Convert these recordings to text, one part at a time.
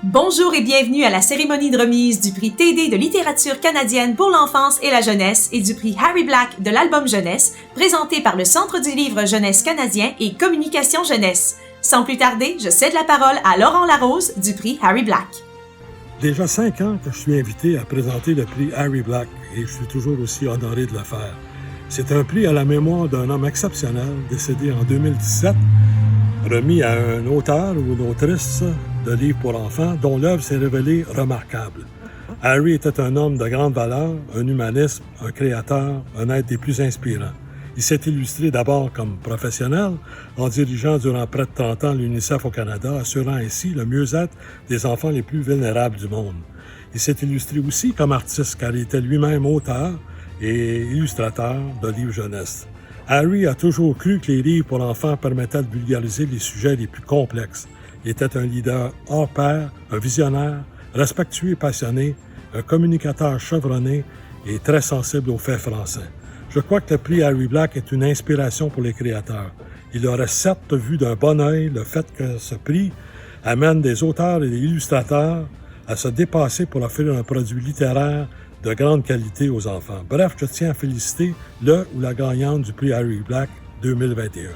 Bonjour et bienvenue à la cérémonie de remise du prix TD de littérature canadienne pour l'enfance et la jeunesse et du prix Harry Black de l'album jeunesse, présenté par le Centre du livre jeunesse canadien et Communication jeunesse. Sans plus tarder, je cède la parole à Laurent Larose du prix Harry Black. Déjà 5 ans que je suis invité à présenter le prix Harry Black et je suis toujours aussi honoré de le faire. C'est un prix à la mémoire d'un homme exceptionnel décédé en 2017, remis à un auteur ou une autrice de livres pour enfants dont l'œuvre s'est révélée remarquable. Harry était un homme de grande valeur, un humanisme, un créateur, un être des plus inspirants. Il s'est illustré d'abord comme professionnel en dirigeant durant près de 30 ans l'UNICEF au Canada, assurant ainsi le mieux-être des enfants les plus vulnérables du monde. Il s'est illustré aussi comme artiste car il était lui-même auteur et illustrateur de livres jeunesse. Harry a toujours cru que les livres pour enfants permettaient de vulgariser les sujets les plus complexes. Il était un leader hors pair, un visionnaire, respectueux et passionné, un communicateur chevronné et très sensible aux faits français. Je crois que le prix Harry Black est une inspiration pour les créateurs. Il aurait certes vu d'un bon œil le fait que ce prix amène des auteurs et des illustrateurs à se dépasser pour offrir un produit littéraire de grande qualité aux enfants. Bref, je tiens à féliciter le ou la gagnante du prix Harry Black 2021.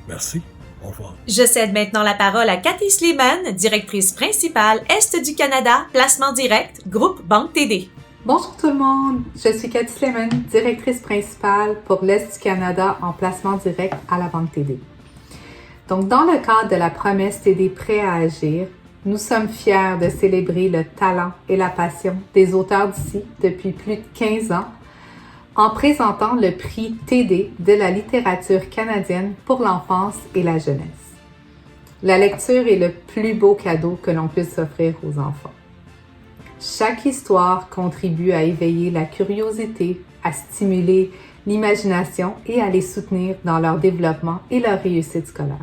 Merci. Au revoir. Je cède maintenant la parole à Cathy Sleeman, directrice principale Est du Canada, placement direct, groupe Banque TD. Bonjour tout le monde, je suis Cathy Sleeman, directrice principale pour l'Est du Canada en placement direct à la Banque TD. Donc, dans le cadre de la promesse TD Prêt à agir, nous sommes fiers de célébrer le talent et la passion des auteurs d'ici depuis plus de 15 ans en présentant le prix TD de la littérature canadienne pour l'enfance et la jeunesse. La lecture est le plus beau cadeau que l'on puisse offrir aux enfants. Chaque histoire contribue à éveiller la curiosité, à stimuler l'imagination et à les soutenir dans leur développement et leur réussite scolaire.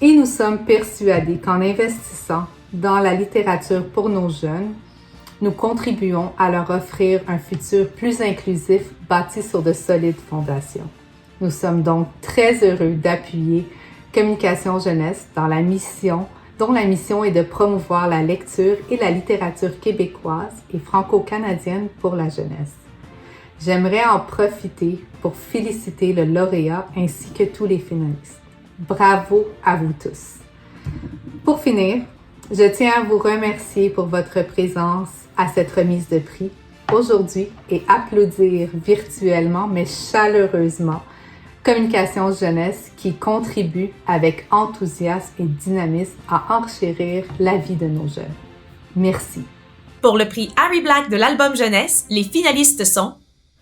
Et nous sommes persuadés qu'en investissant dans la littérature pour nos jeunes, nous contribuons à leur offrir un futur plus inclusif bâti sur de solides fondations. Nous sommes donc très heureux d'appuyer Communication jeunesse dans la mission dont la mission est de promouvoir la lecture et la littérature québécoise et franco-canadienne pour la jeunesse. J'aimerais en profiter pour féliciter le lauréat ainsi que tous les finalistes. Bravo à vous tous! Pour finir, je tiens à vous remercier pour votre présence à cette remise de prix aujourd'hui et applaudir virtuellement mais chaleureusement Communication jeunesse qui contribue avec enthousiasme et dynamisme à enchérir la vie de nos jeunes. Merci. Pour le prix Harry Black de l'album jeunesse, les finalistes sont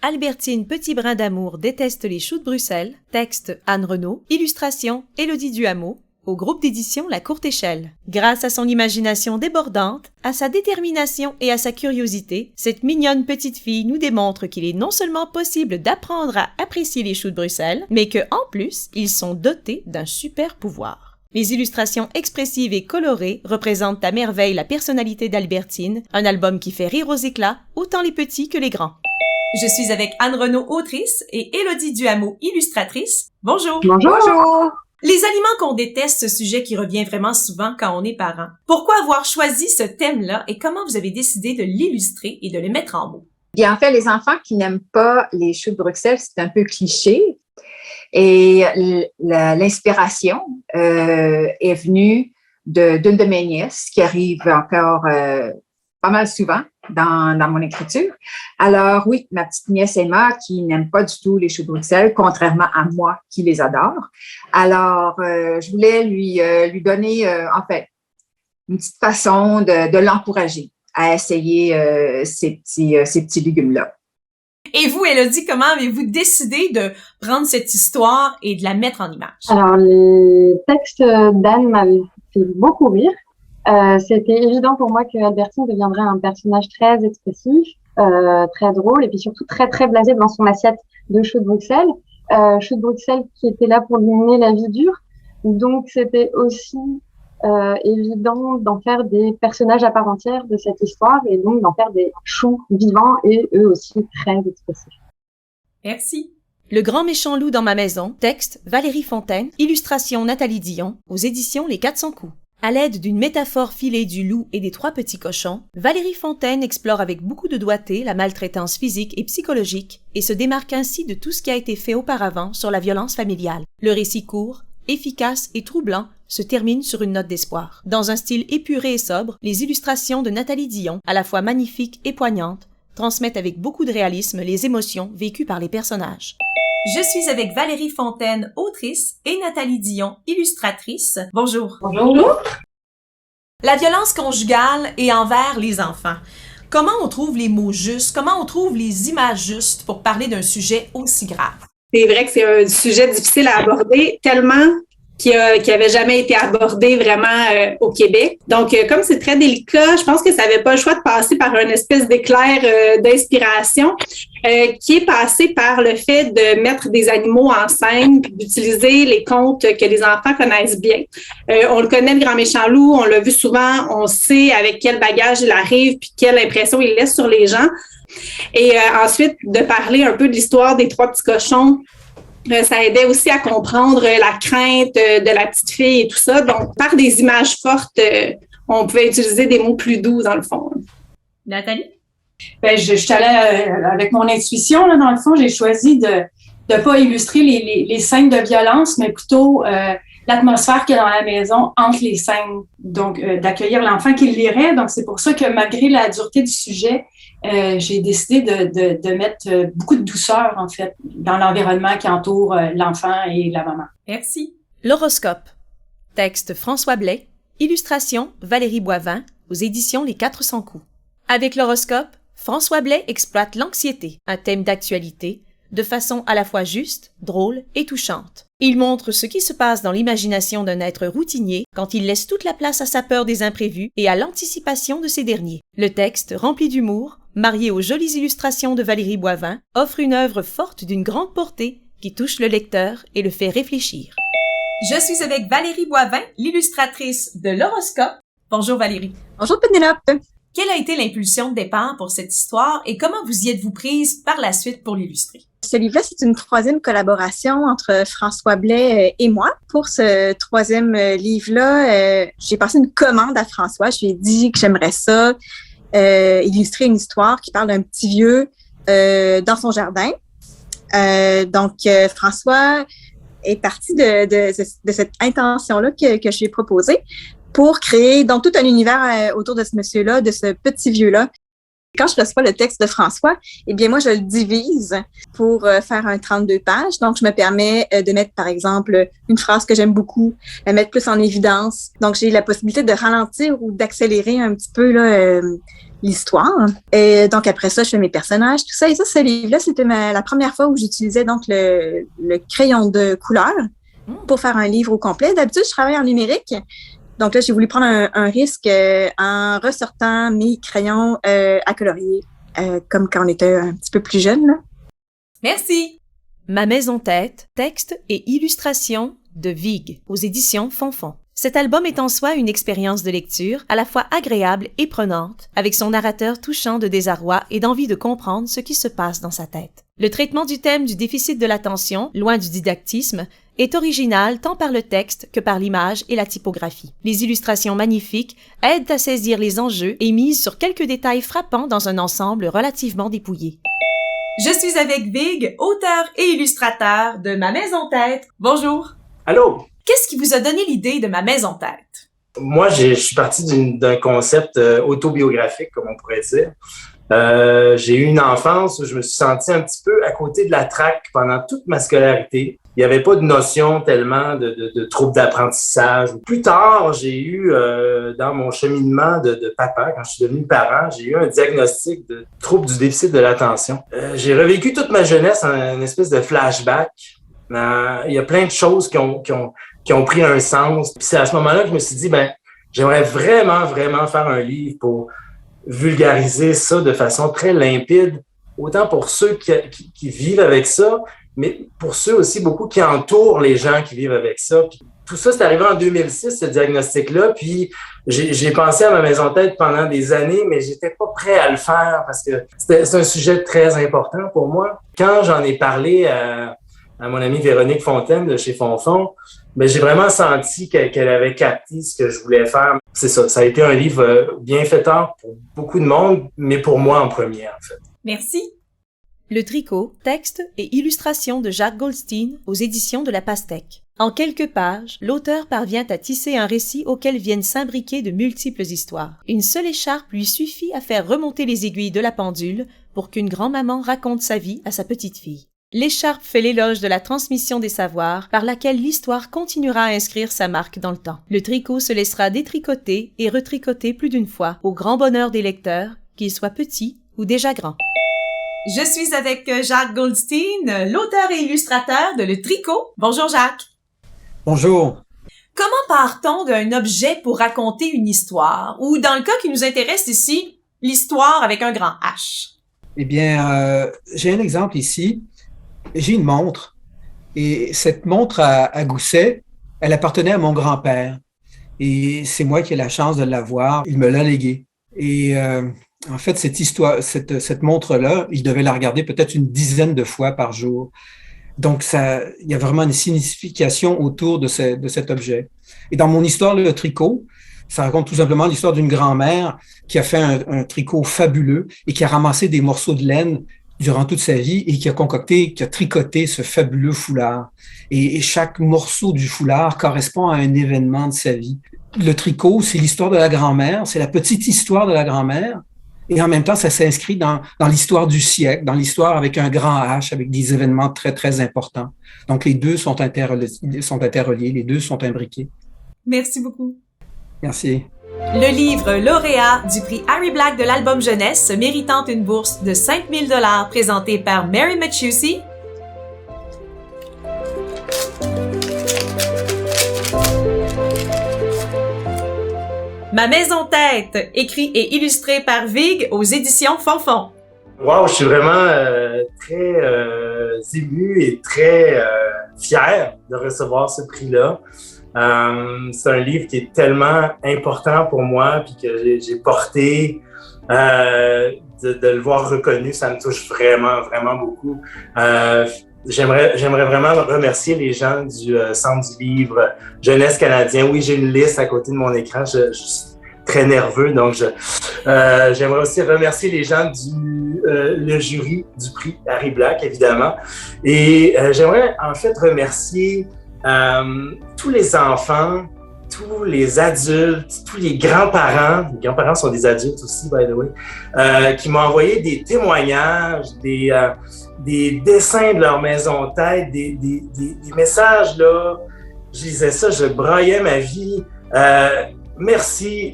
Albertine Petit-Brin d'Amour déteste les choux de Bruxelles, texte Anne Renaud, illustration Élodie Duhameau, au groupe d'édition La Courte Échelle. Grâce à son imagination débordante, à sa détermination et à sa curiosité, cette mignonne petite fille nous démontre qu'il est non seulement possible d'apprendre à apprécier les choux de Bruxelles, mais que, en plus, ils sont dotés d'un super pouvoir. Les illustrations expressives et colorées représentent à merveille la personnalité d'Albertine, un album qui fait rire aux éclats, autant les petits que les grands. Je suis avec Anne Renaud, autrice, et Élodie Duhameau, illustratrice. Bonjour! Bonjour! Les aliments qu'on déteste, ce sujet qui revient vraiment souvent quand on est parent. Pourquoi avoir choisi ce thème-là et comment vous avez décidé de l'illustrer et de le mettre en mots? Bien, en fait, les enfants qui n'aiment pas les choux de Bruxelles, c'est un peu cliché. Et l'inspiration est venue d'une de mes nièces qui arrive encore pas mal souvent dans mon écriture. Alors oui, ma petite nièce Emma qui n'aime pas du tout les choux de Bruxelles, contrairement à moi qui les adore. Alors, je voulais lui donner, en fait, une petite façon de l'encourager à essayer ces petits légumes-là. Et vous, Élodie, comment avez-vous décidé de prendre cette histoire et de la mettre en image? Alors, les textes d'Anne m'avaient fait beaucoup rire. C'était évident pour moi que Albertine deviendrait un personnage très expressif, très drôle et puis surtout très très blasé devant son assiette de choux de Bruxelles. Choux de Bruxelles qui était là pour lui mener la vie dure. Donc, c'était aussi évident d'en faire des personnages à part entière de cette histoire et donc d'en faire des choux vivants et eux aussi très expressifs. Merci. Le grand méchant loup dans ma maison, texte Valérie Fontaine, illustration Nathalie Dion, aux éditions Les 400 coups. À l'aide d'une métaphore filée du loup et des 3 petits cochons, Valérie Fontaine explore avec beaucoup de doigté la maltraitance physique et psychologique et se démarque ainsi de tout ce qui a été fait auparavant sur la violence familiale. Le récit court, efficace et troublant se termine sur une note d'espoir. Dans un style épuré et sobre, les illustrations de Nathalie Dion, à la fois magnifiques et poignantes, transmettent avec beaucoup de réalisme les émotions vécues par les personnages. Je suis avec Valérie Fontaine, autrice, et Nathalie Dion, illustratrice. Bonjour. Bonjour. La violence conjugale et envers les enfants. Comment on trouve les mots justes? Comment on trouve les images justes pour parler d'un sujet aussi grave? C'est vrai que c'est un sujet difficile à aborder, tellement qui avait jamais été abordé vraiment au Québec. Donc, comme c'est très délicat, je pense que ça n'avait pas le choix de passer par une espèce d'éclair d'inspiration qui est passé par le fait de mettre des animaux en scène puis d'utiliser les contes que les enfants connaissent bien. On le connaît, le grand méchant loup, on l'a vu souvent, on sait avec quel bagage il arrive puis quelle impression il laisse sur les gens. Et ensuite, de parler un peu de l'histoire des 3 petits cochons, ça aidait aussi à comprendre la crainte de la petite fille et tout ça. Donc, par des images fortes, on pouvait utiliser des mots plus doux, dans le fond. Nathalie? Ben, je suis allée avec mon intuition, là, dans le fond, j'ai choisi de pas illustrer les scènes de violence, mais plutôt l'atmosphère qu'il y a dans la maison entre les scènes. Donc, d'accueillir l'enfant qui le lirait. Donc, c'est pour ça que malgré la dureté du sujet, j'ai décidé de mettre beaucoup de douceur, en fait, dans l'environnement qui entoure l'enfant et la maman. Merci. L'horoscope. Texte François Blais. Illustration Valérie Boivin, aux éditions Les 400 coups. Avec l'horoscope, François Blais exploite l'anxiété, un thème d'actualité, de façon à la fois juste, drôle et touchante. Il montre ce qui se passe dans l'imagination d'un être routinier quand il laisse toute la place à sa peur des imprévus et à l'anticipation de ces derniers. Le texte, rempli d'humour, marié aux jolies illustrations de Valérie Boivin, offre une œuvre forte d'une grande portée qui touche le lecteur et le fait réfléchir. Je suis avec Valérie Boivin, l'illustratrice de l'horoscope. Bonjour Valérie. Bonjour Pénélope. Quelle a été l'impulsion de départ pour cette histoire et comment vous y êtes-vous prise par la suite pour l'illustrer? Ce livre-là, c'est une 3e collaboration entre François Blais et moi. Pour ce 3e livre-là, j'ai passé une commande à François. Je lui ai dit que j'aimerais ça, illustrer une histoire qui parle d'un petit vieux dans son jardin. Donc, François est parti de cette intention-là que je lui ai proposée pour créer donc tout un univers autour de ce monsieur-là, de ce petit vieux-là. Quand je reçois le texte de François, eh bien moi, je le divise pour faire un 32 pages. Donc, je me permets de mettre, par exemple, une phrase que j'aime beaucoup, la mettre plus en évidence. Donc, j'ai la possibilité de ralentir ou d'accélérer un petit peu là, l'histoire. Et donc, après ça, je fais mes personnages, tout ça. Et ça, ce livre-là, c'était la première fois où j'utilisais donc le crayon de couleur pour faire un livre au complet. D'habitude, je travaille en numérique. Donc là, j'ai voulu prendre un risque en ressortant mes crayons à colorier, comme quand on était un petit peu plus jeune. Là. Merci. Ma maison tête, texte et illustration de Vig, aux éditions Fonfon. Cet album est en soi une expérience de lecture à la fois agréable et prenante, avec son narrateur touchant de désarroi et d'envie de comprendre ce qui se passe dans sa tête. Le traitement du thème du déficit de l'attention, loin du didactisme, est original tant par le texte que par l'image et la typographie. Les illustrations magnifiques aident à saisir les enjeux et misent sur quelques détails frappants dans un ensemble relativement dépouillé. Je suis avec Vig, auteur et illustrateur de Ma maison tête. Bonjour. Allô? Qu'est-ce qui vous a donné l'idée de Ma maison tête? Moi, je suis parti d'un concept autobiographique, comme on pourrait dire. J'ai eu une enfance où je me suis senti un petit peu à côté de la traque pendant toute ma scolarité. Il n'y avait pas de notion tellement de troubles d'apprentissage. Plus tard, j'ai eu, dans mon cheminement de papa, quand je suis devenu parent, j'ai eu un diagnostic de trouble du déficit de l'attention. J'ai revécu toute ma jeunesse en une espèce de flashback. Il y a plein de choses qui ont pris un sens. Puis c'est à ce moment-là que je me suis dit, j'aimerais vraiment faire un livre pour vulgariser ça de façon très limpide, autant pour ceux qui vivent avec ça, mais pour ceux aussi beaucoup qui entourent les gens qui vivent avec ça. Puis, tout ça, c'est arrivé en 2006, ce diagnostic-là, puis j'ai pensé à Ma maison tête pendant des années, mais j'étais pas prêt à le faire parce que c'est un sujet très important pour moi. Quand j'en ai parlé à à mon amie Véronique Fontaine de chez Fonfon, mais j'ai vraiment senti qu'elle avait capté ce que je voulais faire. C'est ça, ça a été un livre bienfaiteur pour beaucoup de monde, mais pour moi en premier, en fait. Merci. Le tricot, texte et illustration de Jacques Goldstein aux éditions de La Pastèque. En quelques pages, l'auteur parvient à tisser un récit auquel viennent s'imbriquer de multiples histoires. Une seule écharpe lui suffit à faire remonter les aiguilles de la pendule pour qu'une grand-maman raconte sa vie à sa petite-fille. L'écharpe fait l'éloge de la transmission des savoirs par laquelle l'histoire continuera à inscrire sa marque dans le temps. Le tricot se laissera détricoter et retricoter plus d'une fois, au grand bonheur des lecteurs, qu'ils soient petits ou déjà grands. Je suis avec Jacques Goldstein, l'auteur et illustrateur de Le Tricot. Bonjour Jacques. Bonjour. Comment part-on d'un objet pour raconter une histoire? Ou dans le cas qui nous intéresse ici, l'histoire avec un grand H? Eh bien, j'ai un exemple ici. J'ai une montre. Et cette montre à gousset, elle appartenait à mon grand-père. Et c'est moi qui ai la chance de l'avoir. Il me l'a léguée. Et en fait, cette montre-là, il devait la regarder peut-être une dizaine de fois par jour. Donc, il y a vraiment une signification autour de cet objet. Et dans mon histoire, le tricot, ça raconte tout simplement l'histoire d'une grand-mère qui a fait un tricot fabuleux et qui a ramassé des morceaux de laine durant toute sa vie et qui a tricoté ce fabuleux foulard. Et chaque morceau du foulard correspond à un événement de sa vie. Le tricot, c'est l'histoire de la grand-mère, c'est la petite histoire de la grand-mère. Et en même temps, ça s'inscrit dans l'histoire du siècle, dans l'histoire avec un grand H, avec des événements très, très importants. Donc, les deux sont interreliés, les deux sont imbriqués. Merci beaucoup. Merci. Le livre lauréat du prix Harry Black de l'album jeunesse, méritant une bourse de 5 000 $ présenté par Mary Machusi. Ma maison tête, écrit et illustré par Vig aux éditions Fonfon. Wow, je suis vraiment très ému et très fier de recevoir ce prix-là. C'est un livre qui est tellement important pour moi puis que j'ai porté. De le voir reconnu, ça me touche vraiment, vraiment beaucoup. J'aimerais vraiment remercier les gens du Centre du livre Jeunesse canadien. Oui, j'ai une liste à côté de mon écran. Je suis très nerveux, donc j'aimerais aussi remercier les gens le jury du prix Harry Black, évidemment. Et j'aimerais en fait remercier tous les enfants, tous les adultes, tous les grands-parents sont des adultes aussi, by the way, qui m'ont envoyé des témoignages, des dessins de leur maison tête, des messages, là. Je lisais ça, je braillais ma vie. Merci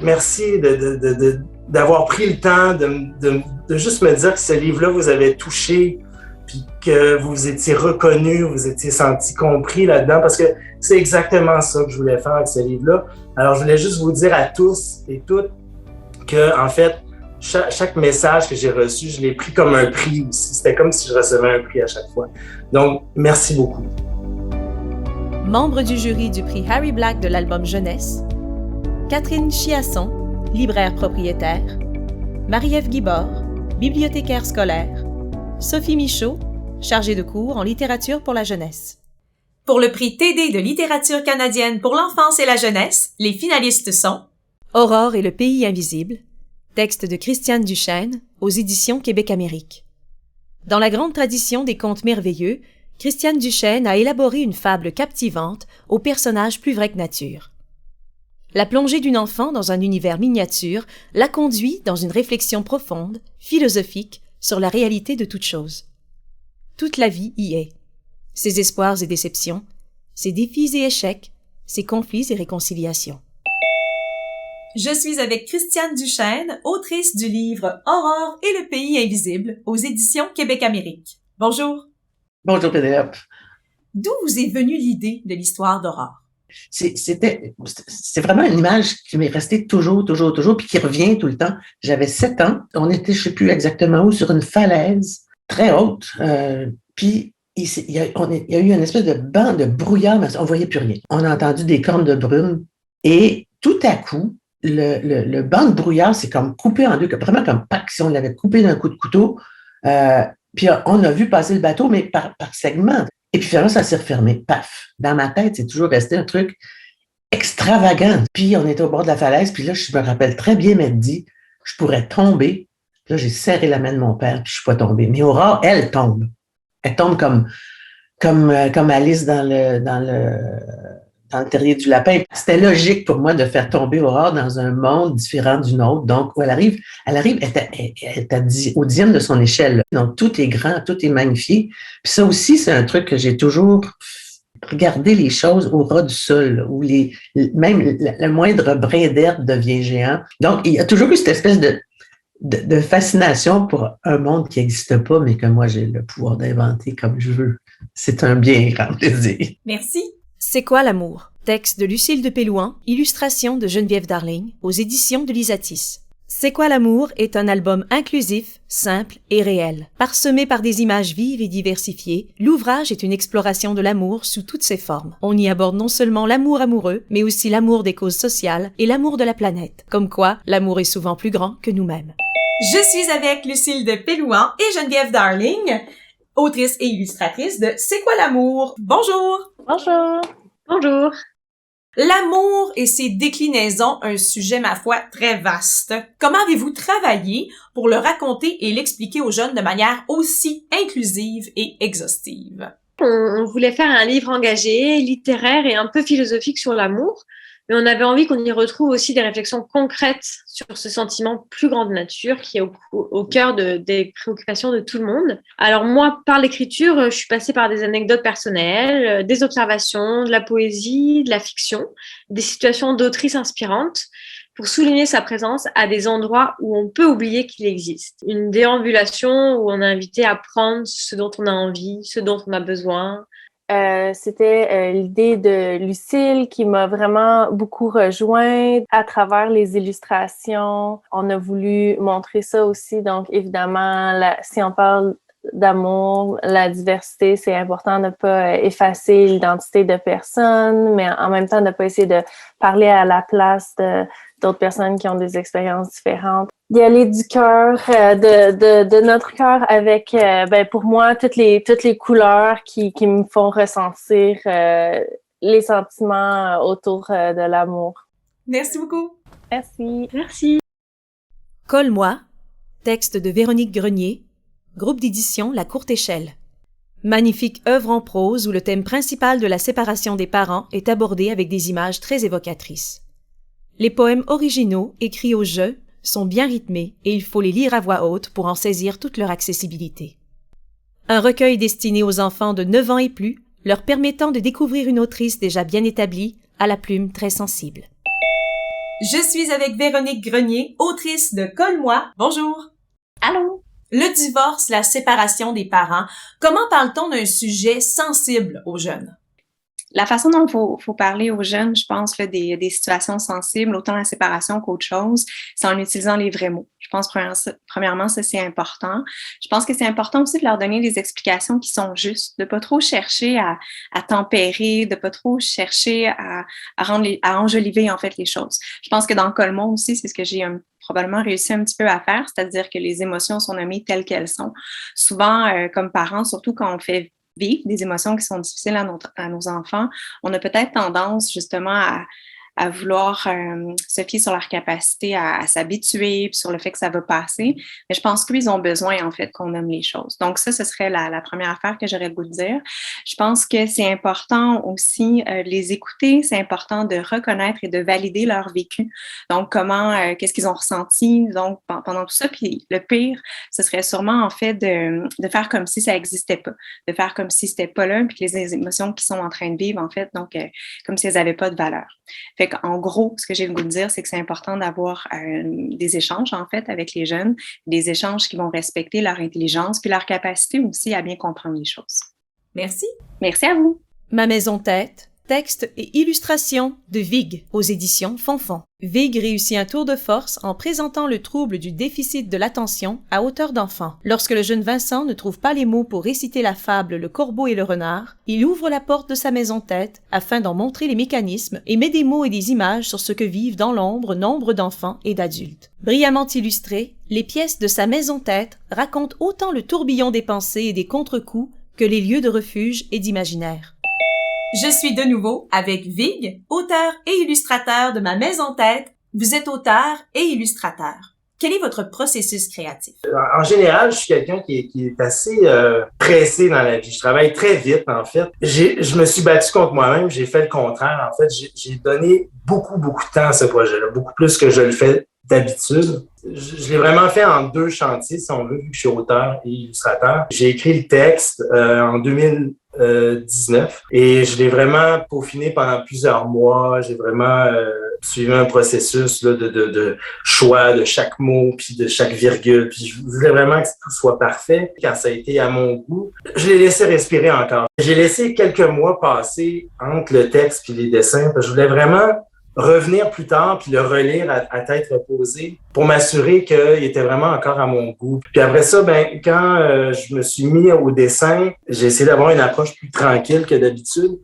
d'avoir pris le temps de juste me dire que ce livre-là vous avait touché, puis que vous étiez reconnu, vous étiez senti compris là-dedans, parce que c'est exactement ça que je voulais faire avec ce livre-là. Alors, je voulais juste vous dire à tous et toutes que, en fait, chaque message que j'ai reçu, je l'ai pris comme un prix aussi. C'était comme si je recevais un prix à chaque fois. Donc, merci beaucoup. Membre du jury du prix Harry Black de l'album jeunesse, Catherine Chiasson, libraire propriétaire, Marie-Ève Guibord, bibliothécaire scolaire, Sophie Michaud, chargée de cours en littérature pour la jeunesse. Pour le prix TD de littérature canadienne pour l'enfance et la jeunesse, les finalistes sont Aurore et le pays invisible, texte de Christiane Duchesne, aux éditions Québec-Amérique. Dans la grande tradition des contes merveilleux, Christiane Duchesne a élaboré une fable captivante aux personnages plus vrais que nature. La plongée d'une enfant dans un univers miniature la conduit dans une réflexion profonde, philosophique, sur la réalité de toute chose. Toute la vie y est. Ses espoirs et déceptions, ses défis et échecs, ses conflits et réconciliations. Je suis avec Christiane Duchesne, autrice du livre Aurore et le pays invisible aux éditions Québec-Amérique. Bonjour. Bonjour Pénélope. D'où vous est venue l'idée de l'histoire d'Aurore? C'est vraiment une image qui m'est restée toujours, puis qui revient tout le temps. J'avais 7 ans, on était, je ne sais plus exactement où, sur une falaise très haute, puis il y a eu une espèce de banc de brouillard, mais on ne voyait plus rien. On a entendu des cornes de brume, et tout à coup, le banc de brouillard s'est comme coupé en deux, vraiment comme si on l'avait coupé d'un coup de couteau, puis on a vu passer le bateau, mais par segments. Et puis finalement, ça s'est refermé. Paf! Dans ma tête, c'est toujours resté un truc extravagant. Puis on était au bord de la falaise, puis là, je me rappelle très bien m'être dit, je pourrais tomber. Là, j'ai serré la main de mon père, puis je suis pas tombée. Mais Aurore, elle tombe. Elle tombe comme Alice dans le terrier du lapin. C'était logique pour moi de faire tomber Aurore dans un monde différent du nôtre. Donc, où elle arrive elle est au dixième de son échelle. Donc, tout est grand, tout est magnifié. Puis ça aussi, c'est un truc que j'ai toujours regardé les choses au ras du sol, où même le moindre brin d'herbe devient géant. Donc, il y a toujours eu cette espèce de fascination pour un monde qui n'existe pas, mais que moi, j'ai le pouvoir d'inventer comme je veux. C'est un bien grand plaisir. Merci. C'est quoi l'amour? Texte de Lucille de Pélouan, illustration de Geneviève Darling, aux éditions de Lisatis. C'est quoi l'amour est un album inclusif, simple et réel. Parsemé par des images vives et diversifiées, l'ouvrage est une exploration de l'amour sous toutes ses formes. On y aborde non seulement l'amour amoureux, mais aussi l'amour des causes sociales et l'amour de la planète. Comme quoi, l'amour est souvent plus grand que nous-mêmes. Je suis avec Lucille de Pélouan et Geneviève Darling, autrice et illustratrice de C'est quoi l'amour? Bonjour! Bonjour! Bonjour! L'amour et ses déclinaisons, un sujet, ma foi, très vaste. Comment avez-vous travaillé pour le raconter et l'expliquer aux jeunes de manière aussi inclusive et exhaustive? On voulait faire un livre engagé, littéraire et un peu philosophique sur l'amour, mais on avait envie qu'on y retrouve aussi des réflexions concrètes sur ce sentiment plus grande nature qui est au cœur des préoccupations de tout le monde. Alors moi, par l'écriture, je suis passée par des anecdotes personnelles, des observations, de la poésie, de la fiction, des situations d'autrices inspirantes pour souligner sa présence à des endroits où on peut oublier qu'il existe. Une déambulation où on est invité à prendre ce dont on a envie, ce dont on a besoin. C'était l'idée de Lucille qui m'a vraiment beaucoup rejointe à travers les illustrations. On a voulu montrer ça aussi. Donc, évidemment, si on parle d'amour, la diversité, c'est important de ne pas effacer l'identité de personne, mais en même temps de ne pas essayer de parler à la place d'autres personnes qui ont des expériences différentes. D'y aller du cœur, de notre cœur avec, pour moi, toutes les couleurs qui me font ressentir les sentiments autour de l'amour. Merci beaucoup. Merci. Merci. Colle-moi, texte de Véronique Grenier, groupe d'édition La Courte Échelle. Magnifique œuvre en prose où le thème principal de la séparation des parents est abordé avec des images très évocatrices. Les poèmes originaux, écrits au jeu, sont bien rythmés et il faut les lire à voix haute pour en saisir toute leur accessibilité. Un recueil destiné aux enfants de 9 ans et plus, leur permettant de découvrir une autrice déjà bien établie, à la plume très sensible. Je suis avec Véronique Grenier, autrice de Colle-moi. Bonjour! Allô! Le divorce, la séparation des parents. Comment parle-t-on d'un sujet sensible aux jeunes? La façon dont il faut parler aux jeunes, je pense, là, des situations sensibles, autant la séparation qu'autre chose, c'est en utilisant les vrais mots. Je pense, premièrement, ça, c'est important. Je pense que c'est important aussi de leur donner des explications qui sont justes, de pas trop chercher à tempérer, de pas trop chercher à enjoliver, en fait, les choses. Je pense que dans Colle-moi aussi, c'est ce que j'ai probablement réussi un petit peu à faire, c'est-à-dire que les émotions sont nommées telles qu'elles sont. Souvent, comme parents, surtout quand on fait vivre des émotions qui sont difficiles à nos enfants, on a peut-être tendance justement à vouloir se fier sur leur capacité à s'habituer, puis sur le fait que ça va passer. Mais je pense qu'ils ont besoin, en fait, qu'on nomme les choses. Donc ça, ce serait la première affaire que j'aurais le goût de dire. Je pense que c'est important aussi de les écouter. C'est important de reconnaître et de valider leur vécu. Donc, qu'est-ce qu'ils ont ressenti donc pendant tout ça. Puis le pire, ce serait sûrement, en fait, de faire comme si ça n'existait pas. De faire comme si c'était pas là, puis que les émotions qu'ils sont en train de vivre, en fait, donc comme si elles n'avaient pas de valeur. Fait qu'en gros, ce que j'ai le goût de dire, c'est que c'est important d'avoir des échanges, en fait, avec les jeunes, des échanges qui vont respecter leur intelligence puis leur capacité aussi à bien comprendre les choses. Merci. Merci à vous. Ma maison tête, texte et illustration de Vig aux éditions Fonfon. Vig réussit un tour de force en présentant le trouble du déficit de l'attention à hauteur d'enfant. Lorsque le jeune Vincent ne trouve pas les mots pour réciter la fable Le corbeau et le renard, il ouvre la porte de sa maison tête afin d'en montrer les mécanismes et met des mots et des images sur ce que vivent dans l'ombre nombre d'enfants et d'adultes. Brillamment illustrées, les pièces de sa maison tête racontent autant le tourbillon des pensées et des contre-coups que les lieux de refuge et d'imaginaire. Je suis de nouveau avec Vig, auteur et illustrateur de Ma Maison Tête. Vous êtes auteur et illustrateur. Quel est votre processus créatif? En général, je suis quelqu'un qui est assez pressé dans la vie. Je travaille très vite, en fait. Je me suis battu contre moi-même. J'ai fait le contraire. En fait, j'ai donné beaucoup de temps à ce projet-là, beaucoup plus que je le fais d'habitude. Je l'ai vraiment fait en 2 chantiers, si on veut, vu que je suis auteur et illustrateur. J'ai écrit le texte en 2019 et je l'ai vraiment peaufiné pendant plusieurs mois. J'ai vraiment suivi un processus là, de choix de chaque mot puis de chaque virgule. Puis je voulais vraiment que tout soit parfait. Quand ça a été à mon goût, je l'ai laissé respirer encore. J'ai laissé quelques mois passer entre le texte puis les dessins parce que je voulais vraiment revenir plus tard puis le relire à tête reposée pour m'assurer qu'il était vraiment encore à mon goût. Puis après ça, quand je me suis mis au dessin, j'ai essayé d'avoir une approche plus tranquille que d'habitude.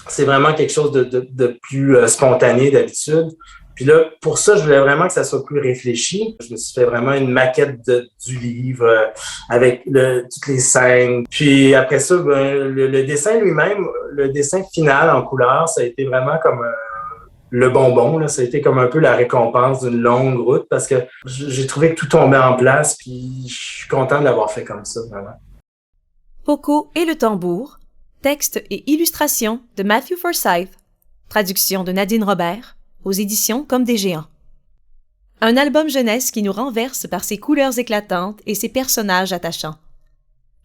C'est vraiment quelque chose de plus spontané d'habitude. Puis là, pour ça, je voulais vraiment que ça soit plus réfléchi. Je me suis fait vraiment une maquette du livre avec toutes les scènes. Puis après ça, le dessin lui-même, le dessin final en couleur, ça a été vraiment comme le bonbon, là, ça a été comme un peu la récompense d'une longue route parce que j'ai trouvé que tout tombait en place puis je suis content de l'avoir fait comme ça, vraiment. Poco et le tambour, texte et illustration de Matthew Forsyth, traduction de Nadine Robert, aux éditions Comme des géants. Un album jeunesse qui nous renverse par ses couleurs éclatantes et ses personnages attachants.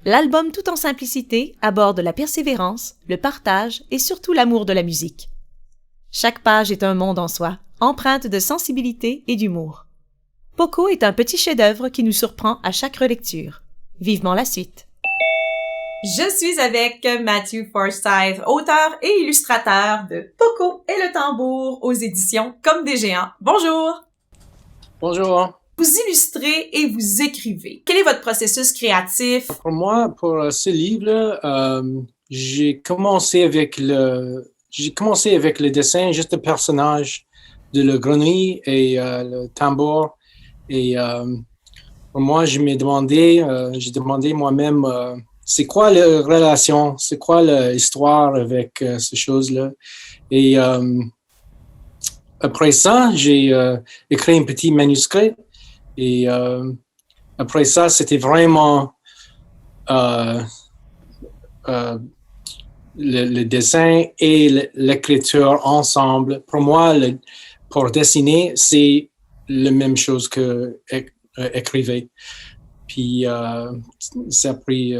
L'album tout en simplicité aborde la persévérance, le partage et surtout l'amour de la musique. Chaque page est un monde en soi, empreinte de sensibilité et d'humour. Poco est un petit chef-d'œuvre qui nous surprend à chaque relecture. Vivement la suite. Je suis avec Matthew Forsyth, auteur et illustrateur de Poco et le tambour aux éditions Comme des géants. Bonjour! Bonjour! Vous illustrez et vous écrivez. Quel est votre processus créatif? Pour moi, pour ce livre-là, j'ai commencé avec le dessin, juste le personnage de la grenouille et le tambour. Et pour moi, j'ai demandé moi-même c'est quoi la relation, c'est quoi l'histoire avec ces choses-là. Et après ça, j'ai écrit un petit manuscrit. Et après ça, c'était vraiment le dessin et l'écriture ensemble. Pour moi, pour dessiner, c'est la même chose que écrire. Puis, ça a pris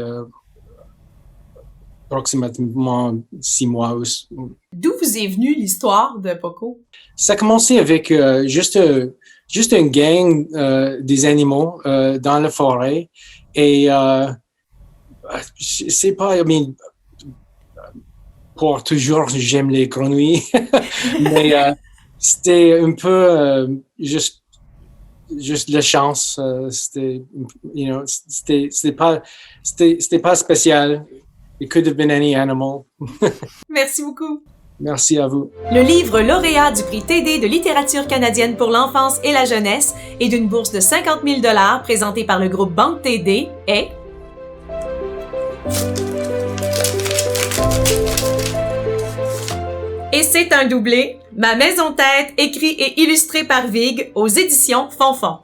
approximativement 6 mois. D'où vous est venue l'histoire de Poco? Ça a commencé avec juste une gang des animaux dans la forêt. Et c'est pas, pour toujours, j'aime les grenouilles. Mais c'était un peu juste la chance. C'était pas spécial. It could have been any animal. Merci beaucoup. Merci à vous. Le livre lauréat du prix TD de littérature canadienne pour l'enfance et la jeunesse et d'une bourse de 50 000 $ présenté par le groupe Banque TD est Et c'est un doublé, Ma Maison Tête, écrit et illustré par Vig aux éditions Fonfon.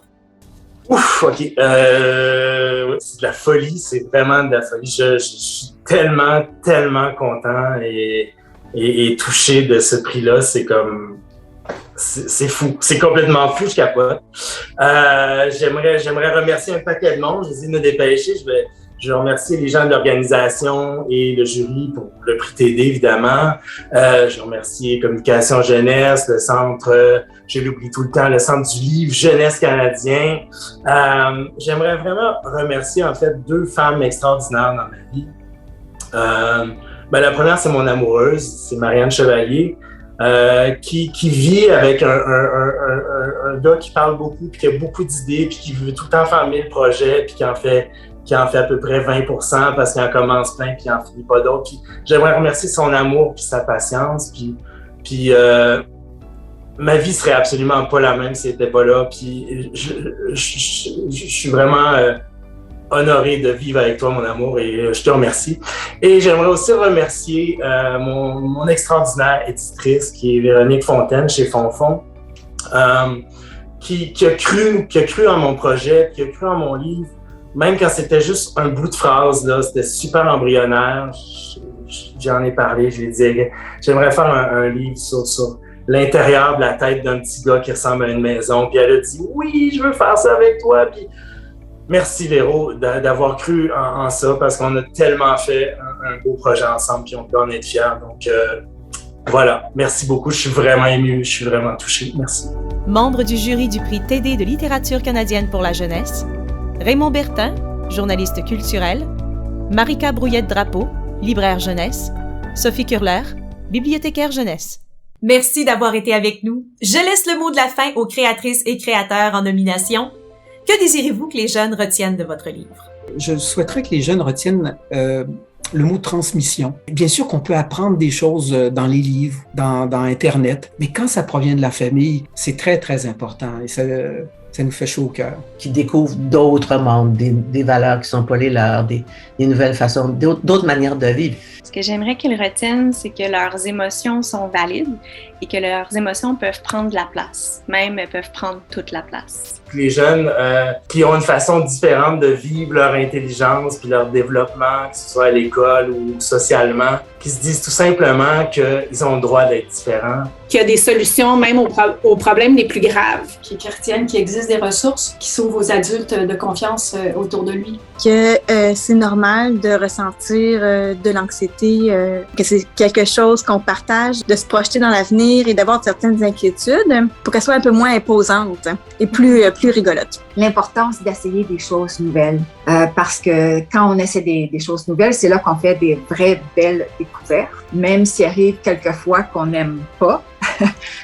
Ouf, OK. C'est de la folie, c'est vraiment de la folie. Je suis tellement content et touché de ce prix-là. C'est comme... C'est fou. C'est complètement fou, je capote. J'aimerais remercier un paquet de monde. J'essaie de me dépêcher. Je vais remercier les gens de l'organisation et le jury pour le prix TD, évidemment. Je remercie Communication Jeunesse, le centre, je l'oublie tout le temps, le centre du livre Jeunesse canadien. J'aimerais vraiment remercier, en fait, 2 femmes extraordinaires dans ma vie. La première, c'est mon amoureuse, c'est Marianne Chevalier, qui vit avec un gars qui parle beaucoup, puis qui a beaucoup d'idées, puis qui veut tout le temps faire 1000 projets, puis qui en fait à peu près 20% parce qu'il en commence plein puis il en finit pas d'autres. Puis j'aimerais remercier son amour puis sa patience. Puis ma vie serait absolument pas la même si elle était pas là. Puis je suis vraiment honoré de vivre avec toi, mon amour, et je te remercie. Et j'aimerais aussi remercier mon extraordinaire éditrice, qui est Véronique Fontaine, chez Fonfon, qui a cru en mon projet, qui a cru en mon livre, même quand c'était juste un bout de phrase, là, c'était super embryonnaire. J'en ai parlé, je lui ai dit, j'aimerais faire un livre sur l'intérieur de la tête d'un petit gars qui ressemble à une maison. Puis elle a dit, oui, je veux faire ça avec toi. Puis merci Véro d'avoir cru en ça, parce qu'on a tellement fait un beau projet ensemble, puis on peut en être fiers. Donc voilà, merci beaucoup. Je suis vraiment ému, je suis vraiment touché. Merci. Membre du jury du prix TD de littérature canadienne pour la jeunesse, Raymond Bertin, journaliste culturel, Marika Brouillette-Drapeau, libraire jeunesse, Sophie Curler, bibliothécaire jeunesse. Merci d'avoir été avec nous. Je laisse le mot de la fin aux créatrices et créateurs en nomination. Que désirez-vous que les jeunes retiennent de votre livre? Je souhaiterais que les jeunes retiennent le mot transmission. Bien sûr qu'on peut apprendre des choses dans les livres, dans Internet, mais quand ça provient de la famille, c'est très, très important et ça nous fait chaud au cœur. Qui découvrent d'autres mondes, des valeurs qui ne sont pas les leurs, des nouvelles façons, d'autres manières de vivre. Ce que j'aimerais qu'ils retiennent, c'est que leurs émotions sont valides et que leurs émotions peuvent prendre de la place, même elles peuvent prendre toute la place. Les jeunes qui ont une façon différente de vivre leur intelligence puis leur développement, que ce soit à l'école ou socialement, qui se disent tout simplement qu'ils ont le droit d'être différents. Qu'il y a des solutions même aux problèmes les plus graves. Qui retiennent qu'il existe des ressources qui s'ouvrent aux adultes de confiance autour de lui. Que c'est normal de ressentir de l'anxiété, que c'est quelque chose qu'on partage, de se projeter dans l'avenir et d'avoir certaines inquiétudes pour qu'elles soient un peu moins imposantes et plus rigolotes. L'importance d'essayer des choses nouvelles, parce que quand on essaie des choses nouvelles, c'est là qu'on fait des vraies belles découvertes, même s'il arrive quelquefois qu'on n'aime pas.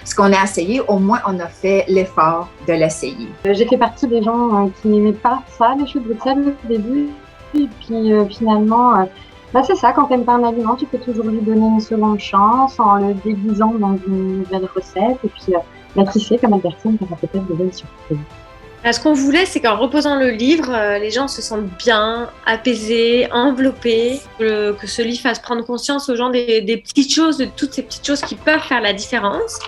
Ce qu'on a essayé, au moins on a fait l'effort de l'essayer. J'ai fait partie des gens qui n'aimaient pas ça, les choux de Bruxelles au début. Et puis finalement, c'est ça, quand tu n'aimes pas un aliment, tu peux toujours lui donner une seconde chance en le déguisant dans une nouvelle recette et puis la tricher comme Albertine, ça va peut-être de belles surprises. Ce qu'on voulait, c'est qu'en reposant le livre, les gens se sentent bien, apaisés, enveloppés, que ce livre fasse prendre conscience aux gens des petites choses, de toutes ces petites choses qui peuvent faire la différence,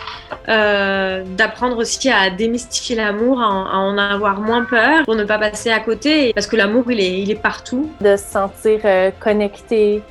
d'apprendre aussi à démystifier l'amour, à en avoir moins peur, pour ne pas passer à côté, parce que l'amour, il est partout. De se sentir connecté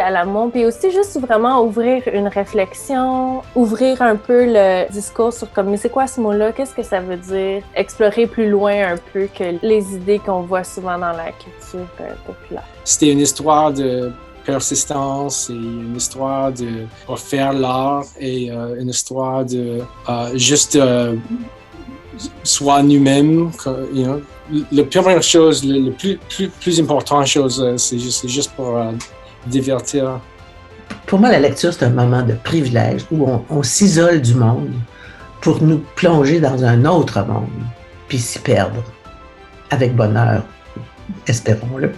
à l'amour, puis aussi juste vraiment ouvrir une réflexion, ouvrir un peu le discours sur comme, mais c'est quoi ce mot-là, qu'est-ce que ça veut dire, explorer plus loin un peu que les idées qu'on voit souvent dans la culture populaire. C'était une histoire de persistance et une histoire de faire l'art et une histoire de juste soit nous-mêmes. La première chose, la plus importante chose, c'est juste pour divertir. Pour moi, la lecture, c'est un moment de privilège où on s'isole du monde pour nous plonger dans un autre monde, puis s'y perdre avec bonheur, espérons-le.